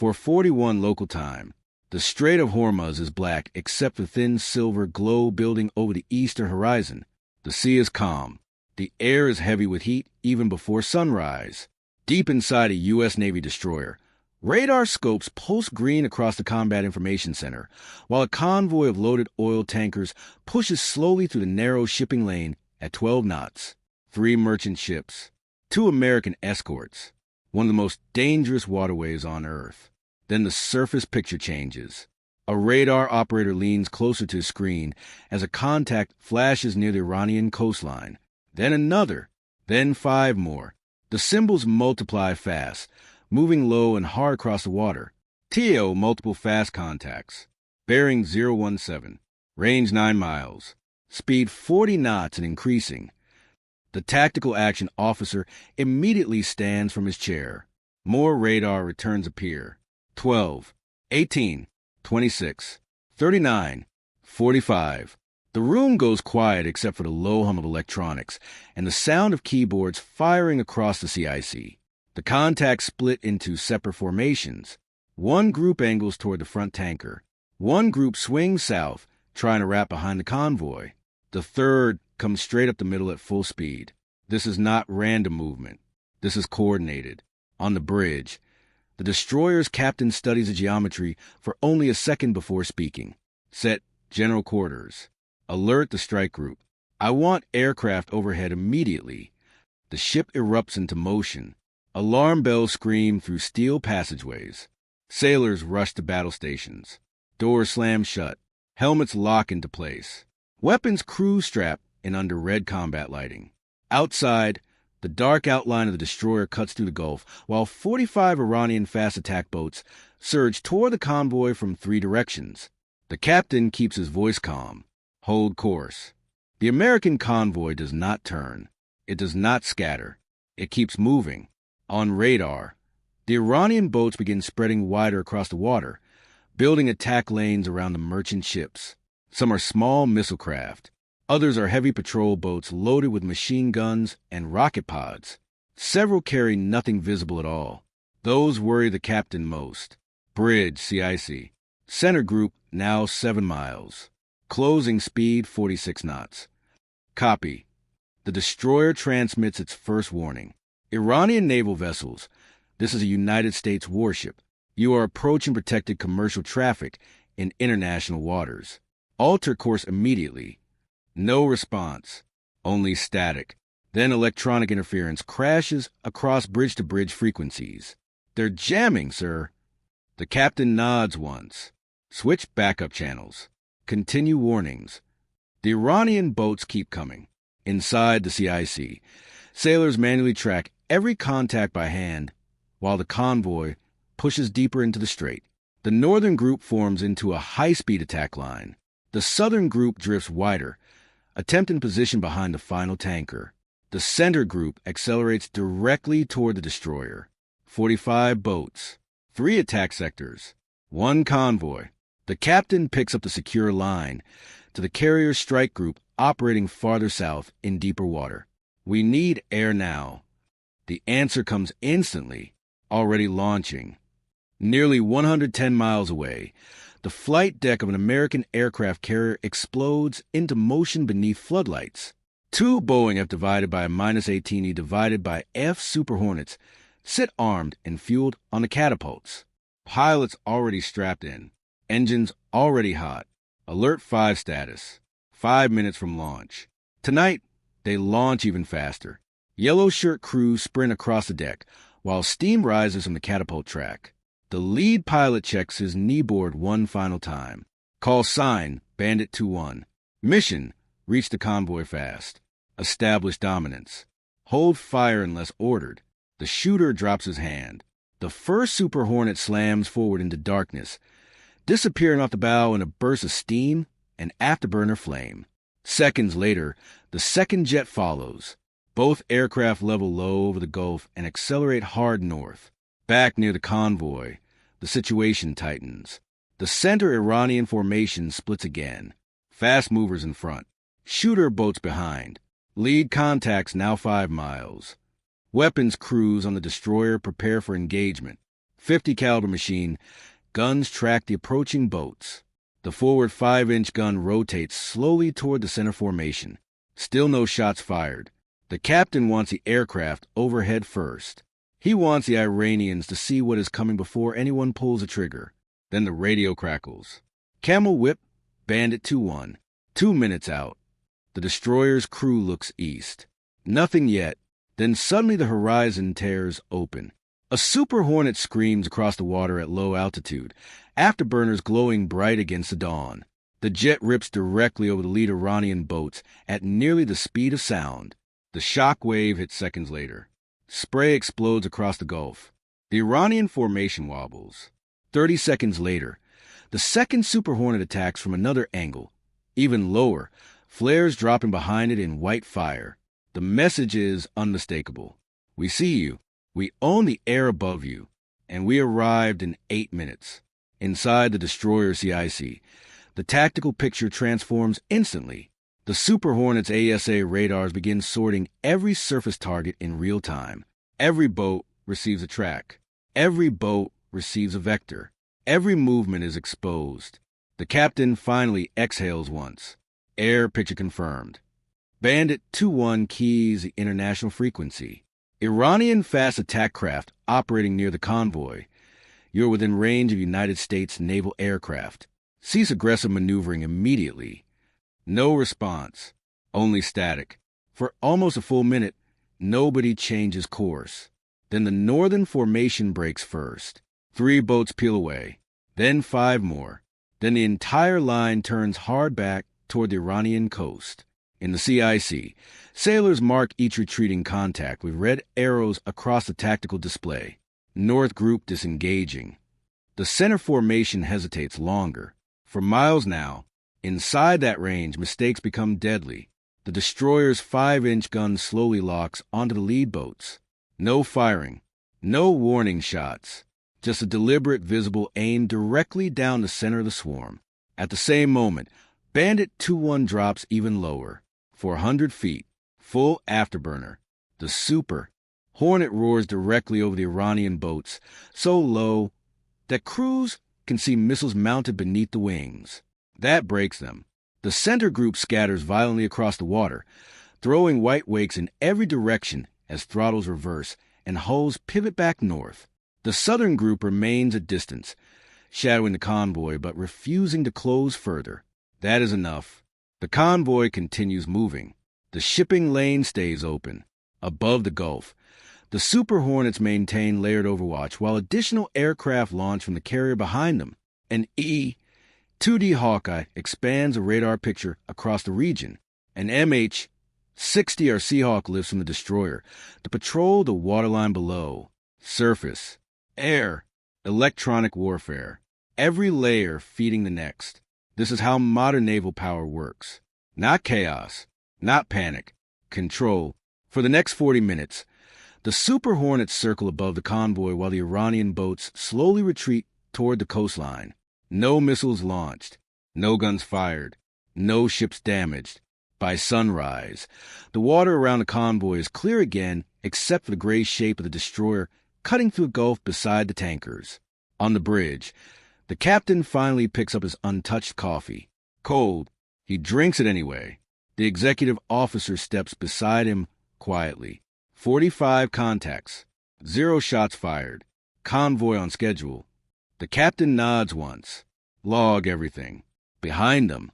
4:41 local time. The Strait of Hormuz is black except for thin silver glow building over the eastern horizon. The sea is calm. The air is heavy with heat even before sunrise. Deep inside a U.S. Navy destroyer, radar scopes pulse green across the Combat Information Center, while a convoy of loaded oil tankers pushes slowly through the narrow shipping lane at 12 knots. 3 merchant ships, 2 American escorts, one of the most dangerous waterways on Earth. Then the surface picture changes. A radar operator leans closer to his screen as a contact flashes near the Iranian coastline. Then another, then 5 more. The symbols multiply fast, moving low and hard across the water. TO multiple fast contacts. Bearing 017. Range 9 miles. Speed 40 knots and increasing. The tactical action officer immediately stands from his chair. More radar returns appear. 12, 18, 26, 39, 45. The room goes quiet except for the low hum of electronics and the sound of keyboards firing across the CIC. The contacts split into separate formations. One group angles toward the front tanker. One group swings south, trying to wrap behind the convoy. The third comes straight up the middle at full speed. This is not random movement. This is coordinated. On the bridge, the destroyer's captain studies the geometry for only a second before speaking. Set general quarters. Alert the strike group. I want aircraft overhead immediately. The ship erupts into motion. Alarm bells scream through steel passageways. Sailors rush to battle stations. Doors slam shut. Helmets lock into place. Weapons cruise strap in under red combat lighting. Outside, the dark outline of the destroyer cuts through the Gulf, while 45 Iranian fast attack boats surge toward the convoy from 3 directions. The captain keeps his voice calm. Hold course. The American convoy does not turn. It does not scatter. It keeps moving. On radar, the Iranian boats begin spreading wider across the water, building attack lanes around the merchant ships. Some are small missile craft. Others are heavy patrol boats loaded with machine guns and rocket pods. Several carry nothing visible at all. Those worry the captain most. Bridge, CIC. Center group, now 7 miles. Closing speed 46 knots. Copy. The destroyer transmits its first warning. Iranian naval vessels. This is a United States warship. You are approaching protected commercial traffic in international waters. Alter course immediately. No response. Only static. Then electronic interference crashes across bridge-to-bridge frequencies. They're jamming, sir. The captain nods once. Switch backup channels. Continue warnings. The Iranian boats keep coming. Inside the CIC, sailors manually track every contact by hand, while the convoy pushes deeper into the strait. The northern group forms into a high-speed attack line. The southern group drifts wider, attempting position behind the final tanker. The center group accelerates directly toward the destroyer. 45 boats, 3 attack sectors, 1 convoy. The captain picks up the secure line to the carrier strike group operating farther south in deeper water. We need air now. The answer comes instantly, already launching. Nearly 110 miles away, the flight deck of an American aircraft carrier explodes into motion beneath floodlights. 2 Boeing F divided by a -18E divided by F Super Hornets sit armed and fueled on the catapults. Pilots already strapped in. Engines already hot. Alert 5 status. 5 minutes from launch. Tonight, they launch even faster. Yellow shirt crews sprint across the deck, while steam rises from the catapult track. The lead pilot checks his kneeboard one final time. Call sign, Bandit 2-1. Mission, reach the convoy fast. Establish dominance. Hold fire unless ordered. The shooter drops his hand. The first Super Hornet slams forward into darkness, disappearing off the bow in a burst of steam and afterburner flame. Seconds later, the second jet follows. Both aircraft level low over the Gulf and accelerate hard north. Back near the convoy, the situation tightens. The center Iranian formation splits again. Fast movers in front. Shooter boats behind. Lead contacts now 5 miles. Weapons crews on the destroyer prepare for engagement. .50 caliber machine guns track the approaching boats. The forward 5-inch gun rotates slowly toward the center formation. Still no shots fired. The captain wants the aircraft overhead first. He wants the Iranians to see what is coming before anyone pulls a trigger. Then the radio crackles. Camel whip, Bandit 2-1. 2 minutes out. The destroyer's crew looks east. Nothing yet. Then suddenly the horizon tears open. A Super Hornet screams across the water at low altitude, afterburners glowing bright against the dawn. The jet rips directly over the lead Iranian boats at nearly the speed of sound. The shock wave hits seconds later. Spray explodes across the Gulf. The Iranian formation wobbles. 30 seconds later, the second Super Hornet attacks from another angle. Even lower, flares dropping behind it in white fire. The message is unmistakable. We see you. We own the air above you. And we arrived in 8 minutes. Inside the destroyer CIC, the tactical picture transforms instantly. The Super Hornet's ASA radars begin sorting every surface target in real time. Every boat receives a track. Every boat receives a vector. Every movement is exposed. The captain finally exhales once. Air picture confirmed. Bandit 2-1 keys the international frequency. Iranian fast attack craft operating near the convoy. You're within range of United States naval aircraft. Cease aggressive maneuvering immediately. No response. Only static. For almost a full minute, nobody changes course. Then the northern formation breaks first. 3 boats peel away. Then 5 more. Then the entire line turns hard back toward the Iranian coast. In the CIC, sailors mark each retreating contact with red arrows across the tactical display. North group disengaging. The center formation hesitates longer. For miles now, inside that range, mistakes become deadly. The destroyer's 5-inch gun slowly locks onto the lead boats. No firing. No warning shots. Just a deliberate, visible aim directly down the center of the swarm. At the same moment, Bandit 2-1 drops even lower. 400 feet. Full afterburner. The Super Hornet roars directly over the Iranian boats, so low that crews can see missiles mounted beneath the wings. That breaks them. The center group scatters violently across the water, throwing white wakes in every direction as throttles reverse and hulls pivot back north. The southern group remains at distance, shadowing the convoy but refusing to close further. That is enough. The convoy continues moving. The shipping lane stays open. Above the Gulf, the Super Hornets maintain layered overwatch while additional aircraft launch from the carrier behind them. An E-2D Hawkeye expands a radar picture across the region. An MH-60 or Seahawk lifts from the destroyer to patrol the waterline below. Surface, air, electronic warfare. Every layer feeding the next. This is how modern naval power works. Not chaos, not panic, control. For the next 40 minutes, the Super Hornets circle above the convoy while the Iranian boats slowly retreat toward the coastline. No missiles launched, no guns fired, no ships damaged. By sunrise, the water around the convoy is clear again except for the gray shape of the destroyer cutting through the Gulf beside the tankers. On the bridge, the captain finally picks up his untouched coffee. Cold, he drinks it anyway. The executive officer steps beside him quietly. 45 contacts. 0 shots fired. Convoy on schedule. The captain nods once. Log everything. Behind them,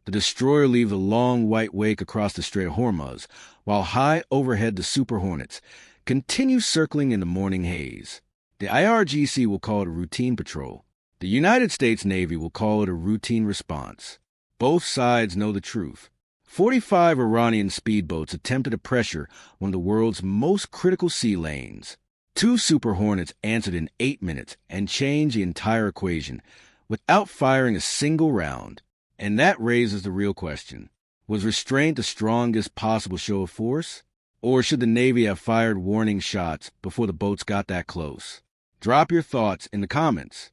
the destroyer leaves a long white wake across the Strait of Hormuz, while high overhead the Super Hornets continue circling in the morning haze. The IRGC will call it a routine patrol. The United States Navy will call it a routine response. Both sides know the truth. 45 Iranian speedboats attempted to pressure one of the world's most critical sea lanes. 2 Super Hornets answered in 8 minutes and changed the entire equation without firing a single round. And that raises the real question. Was restraint the strongest possible show of force? Or should the Navy have fired warning shots before the boats got that close? Drop your thoughts in the comments.